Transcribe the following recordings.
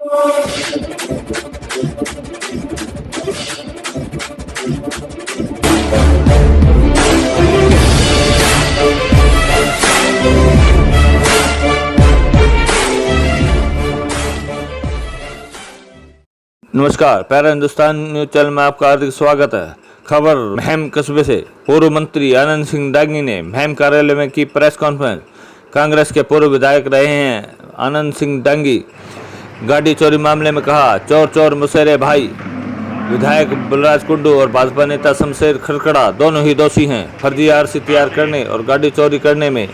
नमस्कार, para Hindustan news channel में आपका हार्दिक स्वागत है। खबर महम कस्बे से। पूर्व मंत्री आनंद सिंह डांगी ने महम कार्यालय में की प्रेस कॉन्फ्रेंस। कांग्रेस के पूर्व विधायक रहे हैं आनंद सिंह डांगी। गाड़ी चोरी मामले में कहा, चोर चोर मुसेरे भाई। विधायक बलराज कुंडू और भाजपा नेता शमशेर खरकड़ा दोनों ही दोषी हैं। फर्जी आरसी तैयार करने और गाड़ी चोरी करने में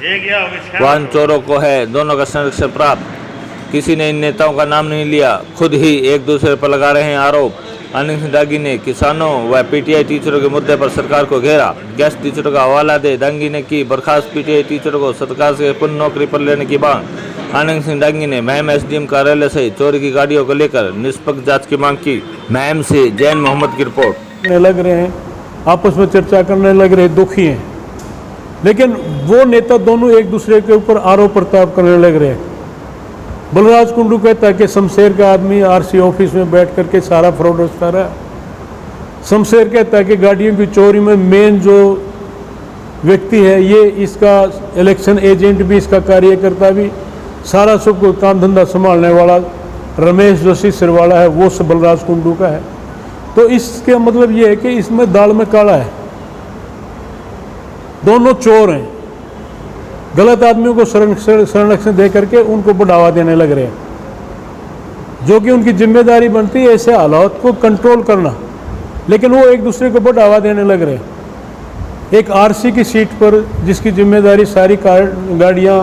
वाहन चोरों को है दोनों का संरक्षण प्राप्त। किसी ने इन नेताओं का नाम नहीं लिया, खुद ही एक दूसरे पर लगा रहे हैं आरोप। आनंद सिंह डांगी ने किसानों व पीटीआई टीचरों के मुद्दे पर सरकार को घेरा। गेस्ट टीचरों का हवाला दे। डांगी ने की बर्खास्त पीटीआई टीचरों को सरकार से पुनः नौकरी पर लेने की मांग। आनंद सिंह डांगी ने महम एसडीएम कार्यालय से चोरी की गाड़ियों को लेकर निष्पक्ष जांच की मांग की। महम से जैन मोहम्मद की रिपोर्ट। लग रहे हैं, आपस में चर्चा करने लग रहे, दुखी हैं, लेकिन वो नेता दोनों एक दूसरे के ऊपर आरोप प्रत्यारोप करने लग रहे हैं। बलराज कुंडू कहता है कि शमशेर का आदमी आरसी ऑफिस में बैठ करके सारा फ्रॉड रचता रहा। शमशेर कहता है कि गाड़ियों की चोरी में मेन जो व्यक्ति है ये इसका इलेक्शन एजेंट भी, इसका कार्यकर्ता भी, सारा सब को काम धंधा संभालने वाला रमेश जोशी सिरवाला है, वो सब बलराज कुंडू का है। तो इसका मतलब ये है कि इसमें दाल में काला है। दोनों चोर हैं, गलत आदमियों को संरक्षण दे करके उनको बढ़ावा देने लग रहे हैं, जो कि उनकी जिम्मेदारी बनती है ऐसे हालात को कंट्रोल करना, लेकिन वो एक दूसरे को बढ़ावा देने लग रहे हैं। एक आरसी की सीट पर जिसकी जिम्मेदारी सारी गाड़ियाँ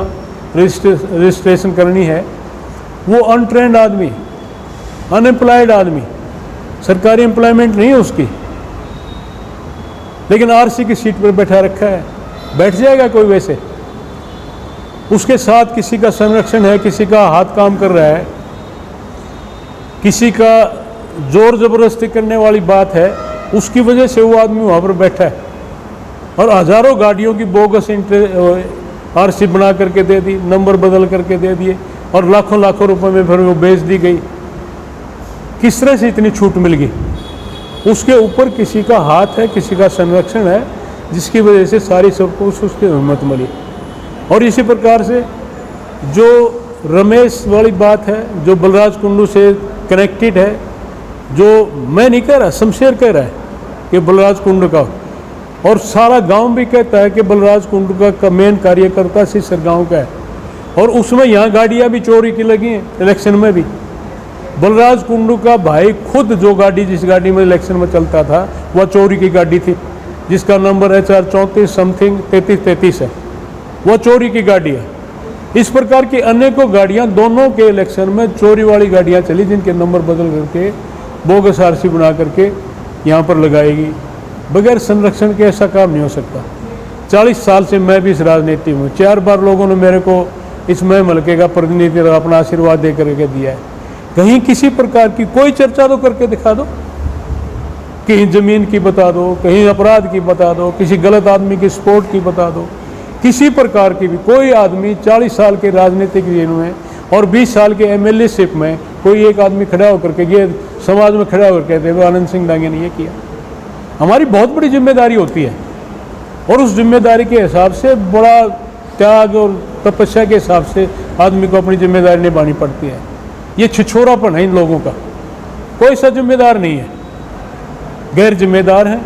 रजिस्ट्रेशन करनी है, वो अनट्रेंड आदमी, अनएम्प्लॉयड आदमी, सरकारी एम्प्लॉयमेंट नहीं है उसकी, लेकिन आरसी की सीट पर बैठा रखा है। बैठ जाएगा कोई वैसे? उसके साथ किसी का संरक्षण है, किसी का हाथ काम कर रहा है, किसी का जोर जबरदस्ती करने वाली बात है, उसकी वजह से वो आदमी वहाँ पर बैठा है। और हजारों गाड़ियों की बोगस आरसी बना करके दे दी, नंबर बदल करके दे दिए और लाखों लाखों रुपए में फिर वो बेच दी गई। किस तरह से इतनी छूट मिल गई? उसके ऊपर किसी का हाथ है, किसी का संरक्षण है, जिसकी वजह से सारी सबको उसकी हिम्मत मिली। और इसी प्रकार से जो रमेश वाली बात है, जो बलराज कुंडू से कनेक्टेड है, जो मैं नहीं कह रहा, शमशेर कह रहा है कि बलराज कुंडू का, और सारा गांव भी कहता है कि बलराज कुंडू का मेन कार्यकर्ता सिसर गांव का है। और उसमें यहाँ गाड़ियाँ भी चोरी की लगी हैं इलेक्शन में भी। बलराज कुंडू का भाई खुद जो गाड़ी, जिस गाड़ी में इलेक्शन में चलता था, वह चोरी की गाड़ी थी, जिसका नंबर HR 34 समथिंग 3333 है, वो चोरी की गाड़ी है। इस प्रकार की अनेकों गाड़ियां दोनों के इलेक्शन में चोरी वाली गाड़ियां चली, जिनके नंबर बदल करके बोगस आरसी बना करके यहाँ पर लगाएगी। बगैर संरक्षण के ऐसा काम नहीं हो सकता। 40 साल से मैं भी इस राजनीति में 4 बार लोगों ने मेरे को इस महम हल्के का प्रतिनिधि अपना आशीर्वाद दे करके दिया है। कहीं किसी प्रकार की कोई चर्चा तो करके दिखा दो, कहीं जमीन की बता दो, कहीं अपराध की बता दो, किसी गलत आदमी की सपोर्ट की बता दो। किसी प्रकार की भी कोई आदमी 40 साल के राजनीतिक जीवन में और 20 साल के MLA शिप में कोई एक आदमी खड़ा होकर के ये समाज में खड़ा होकर कहते हुए आनंद सिंह डांगी ने ये किया। हमारी बहुत बड़ी जिम्मेदारी होती है, और उस जिम्मेदारी के हिसाब से बड़ा त्याग और तपस्या के हिसाब से आदमी को अपनी जिम्मेदारी निभानी पड़ती है। ये छिछोरापन है इन लोगों का, कोई सा जिम्मेदार नहीं है, गैर जिम्मेदार है,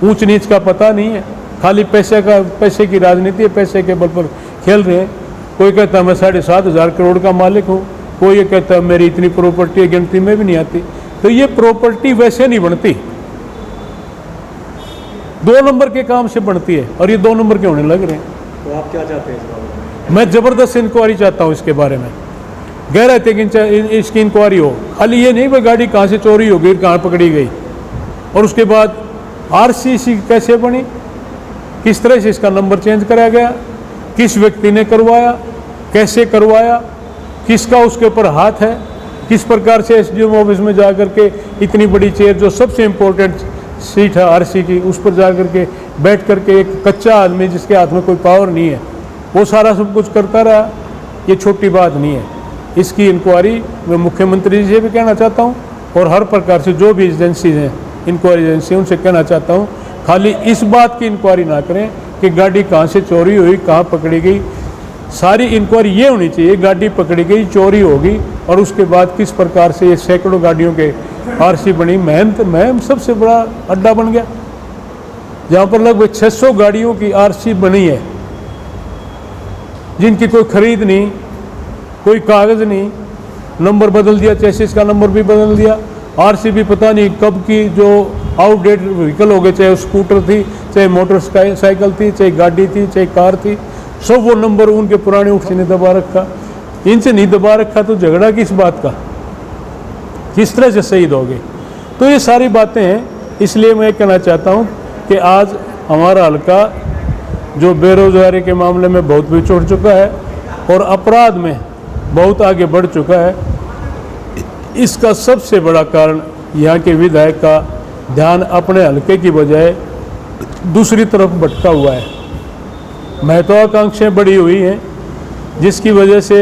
ऊंच नीच का पता नहीं है, खाली पैसे की राजनीति है, पैसे के बल पर खेल रहे हैं। कोई कहता है मैं 7,500 करोड़ का मालिक हूँ, कोई ये कहता है मेरी इतनी प्रॉपर्टी गिनती में भी नहीं आती। तो ये प्रॉपर्टी वैसे नहीं बनती, 2 नंबर के काम से बनती है, और ये 2 नंबर के होने लग रहे हैं। तो आप क्या चाहते हैं? मैं ज़बरदस्त इंक्वायरी चाहता हूँ इसके बारे में, गहराई तक इसकी इंक्वायरी हो। खाली ये नहीं भाई गाड़ी कहाँ से चोरी हो गई, कहाँ पकड़ी गई, और उसके बाद आरसी कैसे बनी, किस तरह से इसका नंबर चेंज कराया गया, किस व्यक्ति ने करवाया, कैसे करवाया, किसका उसके ऊपर हाथ है, किस प्रकार से एसडीएम ऑफिस में जाकर के इतनी बड़ी चेयर, जो सबसे इम्पोर्टेंट सीट है आरसी की, उस पर जाकर के बैठ करके एक कच्चा आदमी जिसके हाथ में कोई पावर नहीं है, वो सारा सब कुछ करता रहा। ये छोटी बात नहीं है। इसकी इंक्वायरी मैं मुख्यमंत्री जी से भी कहना चाहता हूँ और हर प्रकार से जो भी एजेंसीज हैं, इंक्वायरी एजेंसी, उनसे कहना चाहता हूँ खाली इस बात की इंक्वायरी ना करें कि गाड़ी कहाँ से चोरी हुई, कहाँ पकड़ी गई। सारी इंक्वायरी ये होनी चाहिए, गाड़ी पकड़ी गई, चोरी होगी और उसके बाद किस प्रकार से ये सैकड़ों गाड़ियों के आरसी बनी। महम सबसे बड़ा अड्डा बन गया, जहाँ पर लगभग 600 गाड़ियों की आरसी बनी है, जिनकी कोई खरीद नहीं, कोई कागज़ नहीं, नंबर बदल दिया, चेसिस का नंबर भी बदल दिया, आरसी भी पता नहीं कब की, जो आउटडेट व्हीकल हो गए, चाहे स्कूटर थी, चाहे मोटरसाइकिल थी, चाहे गाड़ी थी, चाहे कार थी, सब वो नंबर उनके पुराने उठ से नहीं दबा रखा। इनसे नहीं दबा रखा तो झगड़ा किस बात का, किस तरह से शहीद हो गए। तो ये सारी बातें हैं। इसलिए मैं कहना चाहता हूँ कि आज हमारा हल्का जो बेरोजगारी के मामले में बहुत पीछे उठ चुका है और अपराध में बहुत आगे बढ़ चुका है, इसका सबसे बड़ा कारण यहाँ के विधायक का ध्यान अपने हल्के की बजाय दूसरी तरफ भटका हुआ है। महत्वाकांक्षाएं बढ़ी हुई हैं, जिसकी वजह से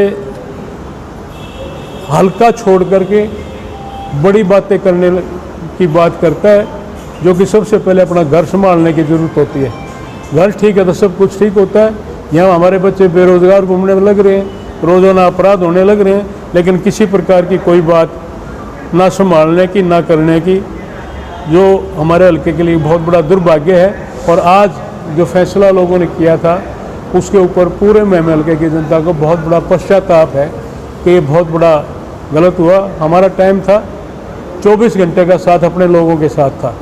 हल्का छोड़ करके बड़ी बातें करने की बात करता है, जो कि सबसे पहले अपना घर संभालने की ज़रूरत होती है। घर ठीक है तो सब कुछ ठीक होता है। यहाँ हमारे बच्चे बेरोजगार घूमने लग रहे हैं, रोज़ाना अपराध होने लग रहे हैं, लेकिन किसी प्रकार की कोई बात ना संभालने की, ना करने की, जो हमारे हल्के के लिए बहुत बड़ा दुर्भाग्य है। और आज जो फैसला लोगों ने किया था उसके ऊपर पूरे महम हल्के की जनता को बहुत बड़ा पश्चाताप है कि ये बहुत बड़ा गलत हुआ। हमारा टाइम था 24 घंटे का साथ अपने लोगों के साथ था।